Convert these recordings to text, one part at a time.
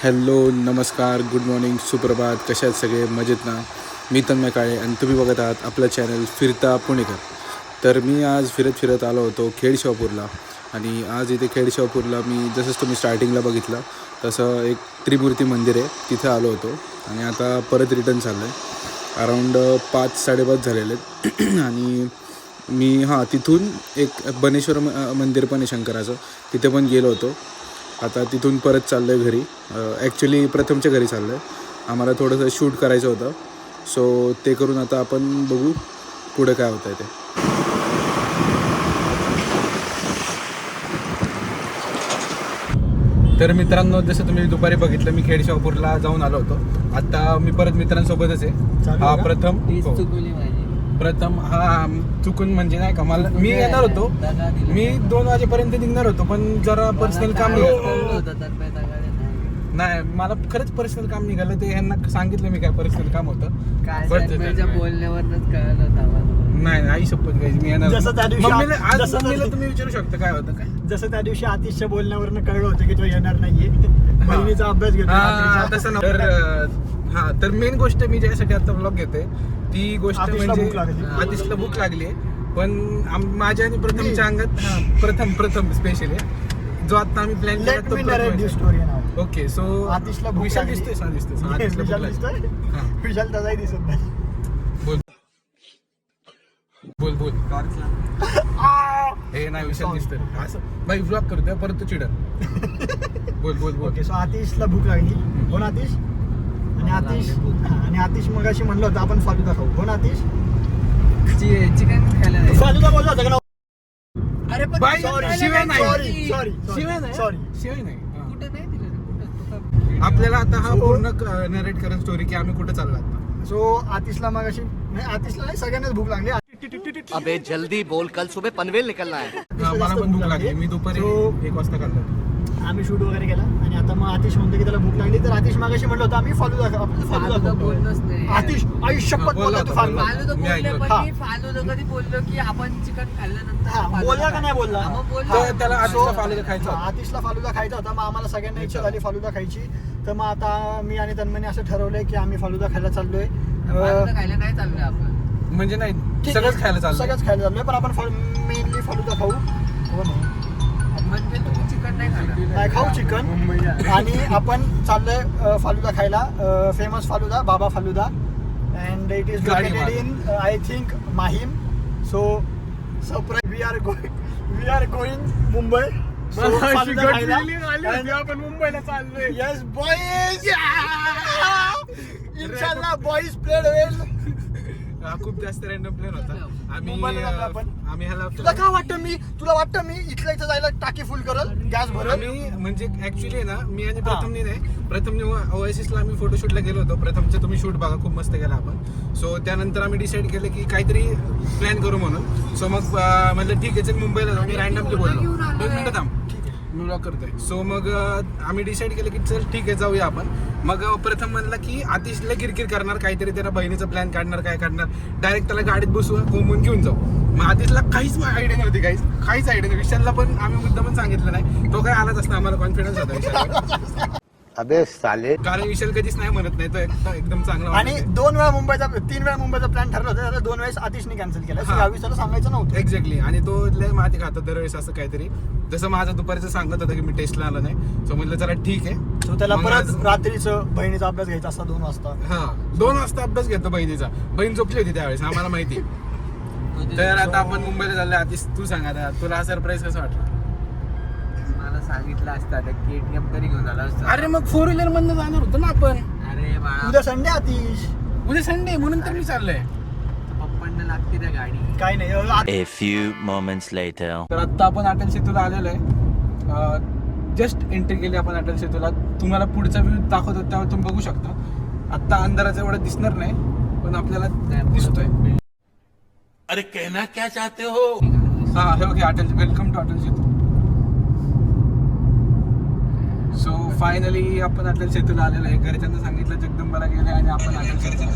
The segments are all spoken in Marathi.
हॅलो, नमस्कार, गुड मॉर्निंग, सुप्रभात. कशा आहेत सगळे? मजेत ना? मी तन्मय काळे आणि तुम्ही बघत आहात आपलं चॅनल फिरता पुणेकर. तर मी आज फिरत आलो होतो खेड शिवापूरला. आणि आज इथे खेड शिवापूरला मी जसंच तुम्ही स्टार्टिंगला बघितलं तसं एक त्रिमूर्ती मंदिर आहे, तिथं आलो होतो. आणि आता परत रिटर्न चाललो आहे. अराऊंड 5-5:30 झालेले आहेत. आणि मी तिथून एक बनेश्वर मंदिर पण आहे शंकराचं, तिथे पण गेलो होतो. आता तिथून परत चाललो आहे घरी. ॲक्च्युली प्रथमच्या घरी चाललो आहे. आम्हाला थोडंसं शूट करायचं होतं, सो ते करून आता आपण बघू पुढे काय होतं आहे ते. तर मित्रांनो, जसं तुम्ही दुपारी बघितलं, मी खेड शिवापूरला जाऊन आलो होतो. आता मी परत मित्रांसोबतच आहे. प्रथम चुकून म्हणजे नाही का, मला मी येणार होतो, मी 2 वाजेपर्यंत निघणार होतो, पण जरा पर्सनल काम नाही, मला खरंच पर्सनल काम निघालं. ते ह्यांना सांगितलं मी काय पर्सनल काम होतं. बोलण्यावरच कळलं होतं. नाही, आई शपथ घ्यायची मी येणार. जसं त्या दिवशी मम्मीला तुम्ही विचारू शकता काय होतं काय. जसं त्या दिवशी आतिशच्या बोलण्यावरनं कळलं होतं की तो येणार नाहीये. बहिणीचा अभ्यास घेतो तसं तर मेन गोष्ट मी ज्यासाठी आता ब्लॉग घेते ती गोष्ट आतिशला म्हणजे भूक लागली. आतिशला भूक लागली आहे. पण माझ्या आणि प्रथमच्या अंगात प्रथम स्पेशली जो आता आम्ही प्लॅन केला लेट तो मी नरेट स्टोरी नाव. ओके. सो आतिशला भूक विशाल लागली. दिसतोय विशाल दिसतोय. विशाल तसाही दिसत नाही. बोल हे नाही, विशाल दिसतोय असं बाई ब्लॉग करतोय परत तू चिडत. बोल ओके, सो आतिशला भूक लागली. हो ना आतिश? आणि आतिश मगाशी म्हणलं होतं आपण फालुदा खाऊ. हो ना आतिश? चिकन खायला नाही. फालुदा बोलला होता का ना? अरे पण बाई, Sorry, शिवाय नाही. sorry. शिवाय नाही. Sorry. शिवाय नाही. कुठं नाही दिलं. आपल्याला आता पूर्ण नरेट करा स्टोरी की आम्ही कुठे चाललो आता. सो आतिशला मगाशी नाही, आतिशला नाही, सगळ्यांनाच भूक लागली. अबे जल्दी बोल, कल सुबह पनवेल निकलना है. मला पण भूक लागली. मी दुपारी 1 वाजता खाल्लं. आम्ही शूट वगैरे केला आणि आता मग आतिश म्हणतो की त्याला भूक लागली. तर आतिश मगाशी म्हटलं होतं आम्ही फालुदा फालुदा खाऊ. बोललोच नाही. आतिश आई शपथ बोलला तू फालुदा. फालुदा मी बोलले, ऐकलं. पण हा. मी फालुदा कधी बोललो की आपण चिकन खाल्ल्यानंतर फालुदा बोलला का नाही बोलला? हा, मग बोललो. तर त्याला आतिशला फालुदा खायचा होता. आतिशला फालुदा खायचा होता. मग आम्हाला सगळ्यांना इच्छा झाली फालुदा खायची. तर मग आता मी आणि तन्मयने असं ठरवलंय की आम्ही फालुदा खायला चाललोय. फालुदा खायला नाही चाललोय आपण. म्हणजे नाही, ठीक सगळंच आहे, खायला चाललं. सगळंच खायला चाललोय, पण आपण मेनली फालुदा खाऊ. हो ना? म्हणजे तुम्ही चिकन नाही खाणार. नाही खाऊ चिकन. आणि आपण चाललोय फालुदा खायला. Famous falooda, Baba falooda. And it is located in I think Mahim. So surprise we are going Mumbai. आपण मुंबईला चाललोय. Yes boys. इन्शाल्लाह बॉईज प्लेड वेल. खूप जास्त रॅन्डम प्लॅन होता. मुंबईला चाललो आपण. आम्ही तुला काय वाटतं तुला वाटतं मी इथल्या इथं जायला टाकी फुल करल, गॅस भरल? आम्ही म्हणजे ऍक्च्युली ना, मी आणि प्रथमने ओएसिसला आम्ही फोटोशूटला गेलो होतो. प्रथमचं तुम्ही शूट बघा, खूप मस्त केला आपण. सो त्यानंतर आम्ही डिसाईड केलं की काहीतरी प्लॅन करू म्हणून. सो मग म्हणलं ठीक आहे, चल मुंबईला जाऊ. मी रॅन्डमली बोललो 2 मिनिटं थांब, मी ब्लॉग करतोय. सो मग आम्ही डिसाईड केलं की चल ठीक आहे, जाऊया आपण. मग प्रथम म्हणला की आतिशला किरकिर करणार काहीतरी, त्याला बहिणीचा प्लॅन काढणार, काय काढणार, डायरेक्ट त्याला गाडीत बसवून कोंबून घेऊन जाऊ. मग आतिशला काहीच आयडिया नव्हती, काहीच आयडिया नाही. विशालला पण आम्ही मुद्दा पण सांगितलं नाही. तो काय आलाच असता, आम्हाला कॉन्फिडन्स होता विशाल. अबे साले. कारण विशाल कधीच नाही म्हणत नाही, तो एकदम चांगला. आणि 3 वेळा मुंबईचा प्लॅन ठरला होता. आता 2 वेळेस आतिशने कॅन्सल केला. यावेळी त्याला सांगायचं नव्हतं. एक्झॅक्टली. आणि तो लय माती खातो दरवेळेस असं काहीतरी. जसं माझं दुपारचं सांगत होतं की मी टेस्टला आलो नाही. सो म्हटलं जरा ठीक आहे. तो त्याला मग परत रात्रीचं बहिणीचा अभ्यास घ्यायचा असता 2 वाजता. 2 वाजता अभ्यास घेतो बहिणीचा. बहीण झोपली होती त्यावेळेस, आम्हाला माहिती. तर आता आपण मुंबईला चाललोय. आतिश तू सांग, आता तुला सरप्राईज कसं वाटलं? मला सांगितलं असतं आता KTM तरी घेऊन आला असतं. अरे मग 4 व्हीलर मधनं जाणार होतो ना आपण. अरे बाळा, उद्या संडे आतिश. उद्या संडे म्हणून तर मी चाललोय. पप्पांना लागते त्या गाडी. काय नाही. A few moments later. तर आत्ता आपण अटल सेतूला आलेलो आहे. जस्ट एंट्री केली आपण अटल सेतूला. तुम्हाला पुढचा व्ह्यू दाखवतो त्यावर तुम्ही बघू शकता. आत्ता अंधाराचं एवढं दिसणार नाही, पण आपल्याला दिसतोय. अरे कहना क्या चाहते हो? हे okay, Atal, welcome to Atal Setu. So finally आपण अटल सेतूला आलेलो आहे. घरच्यांना सांगितलं जगदंबाला गेले आणि आपण अटल सेतूला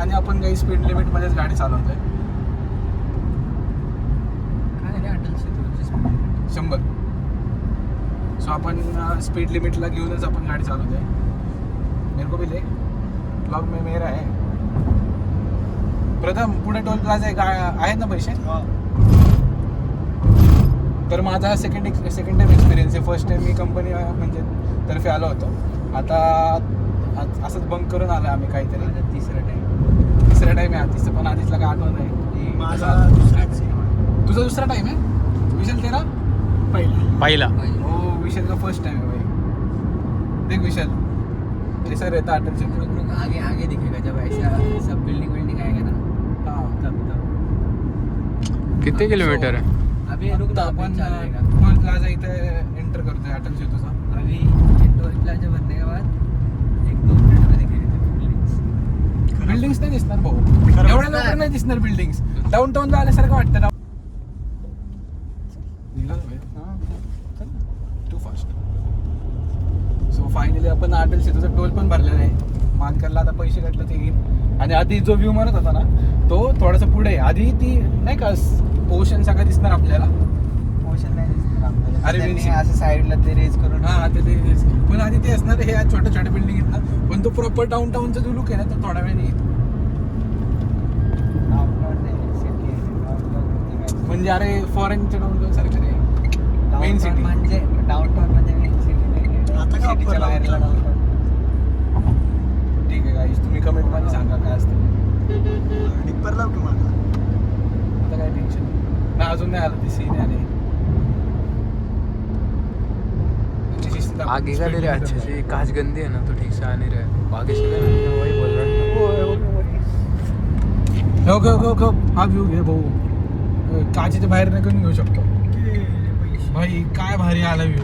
आणि आपण काही स्पीड लिमिट मध्येच गाडी चालवतोय. काय रे अटल सेतू? 100. सो आपण स्पीड लिमिटला घेऊनच आपण गाडी चालवतोय. मेरे को भी ले ब्लॉग में मेरा है. प्रथम पुढे टोल प्लाझा आहेत ना पैसे. तर माझा हा सेकंड टाइम एक्सपिरियन्स आहे. फर्स्ट टाइम मी कंपनी म्हणजे तर्फे आलो होतो. आता असंच बंक करून आलो आम्ही काहीतरी. तिसरा टाइम आहे. तिसरा पण आधीचला काय आठवण नाही. तुझा दुसरा टाइम आहे विशाल. तेरा पहिला हो. विशाल का फर्स्ट टाइम है भाई. देख विशाल कैसा रहता अटल से. आगे दिखेगा जब ऐसा सब बिल्डिंग आएगा ना. हाँ. तब किती किलोमीटर आहे? अभी रुक आता दो, आपण अभी चलेगा. टोल प्लाझा इथे एंटर करतोय अटल सेतूचा. अभी ये टोल प्लाजा बनने के बाद 1-2 मिनट में दिखेगा. बिल्डिंग्स नाही दिसणार भाऊ. एवढ्या लवकर नाही दिसणार बिल्डिंग्स. डाऊन टाऊनला आल्यासारखं वाटतं ना. To fast. सो फायनली आपण अटल सेतूचा टोल पण भरलेला आहे. मानकरला आता पैसे कटले ते येईल. आणि आधी जो व्ह्यू मारत होता ना तो थोडासा पुढे आहे. आधी ती नाही का ओशन सगळं दिसणार आपल्याला. मोशन नाही दिसणार आपल्याला. अरे त्यांनी विंसी. असं साईडला ते रेज करून हा ते पण आधी ते असणार. हे छोट्या छोट्या बिल्डिंग आहेत ना. पण तो प्रॉपर डाऊन टाऊनचा जो लुक आहे ना तो थोडा वेळ येईल. म्हणजे अरे फॉरेनच्या डाऊन सारखं नाही. मेन सिटी म्हणजे डाऊनटाउन म्हणजे मेन सिटी. आता का सिटीच्या upper बाहेरला downtown? डाऊनटाउन. ठीक आहे गाईस. तुम्ही कमेंट मध्ये सांगा काय असतं. डिप्पर लाव की मला. आता काय टेन्शन नाही. अजून नाही आलं ती सीन आली. आगे का ले रहे अच्छे से. कांच गंदी है ना तो ठीक से आ नहीं रहा. आगे से ना वही बोल रहा हो. हा व्ह्यू घे भाऊ. काचेच्या बाहेर निघून घेऊ शकतो. भाई काय भारी आला व्ह्यू.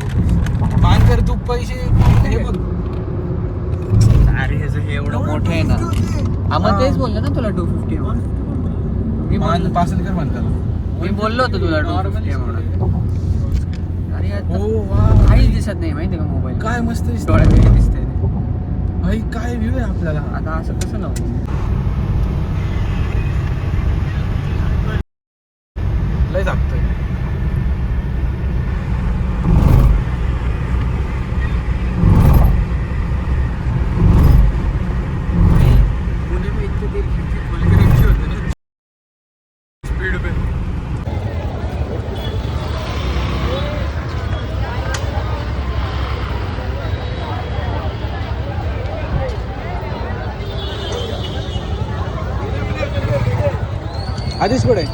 मानकर तू पैसे हे बघ. अरे हे एवढं मोठं आहे ना. हा मग तेच बोललो ना तुला 250 म्हणून. मी मान पासलकर म्हणतात. मी बोललो होतो तुला 250 म्हणून. अरे हो आता वा. काहीच दिसत नाही माहिती का मोबाईल. काय मस्त दिसतं. डोळ्यात दिसतंय. भाई काय व्ह्यू आहे आपल्याला. आता असं कसं लावू. लय जागतोय. पुणे में इतनी देर खिड़की खोल के रखी होती ना स्पीड पे. आधीच पुढे.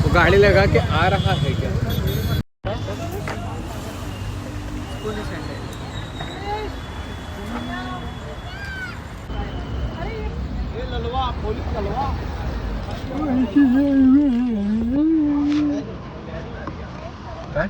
वो गाड़ी लगा के आ रहा है क्या? काय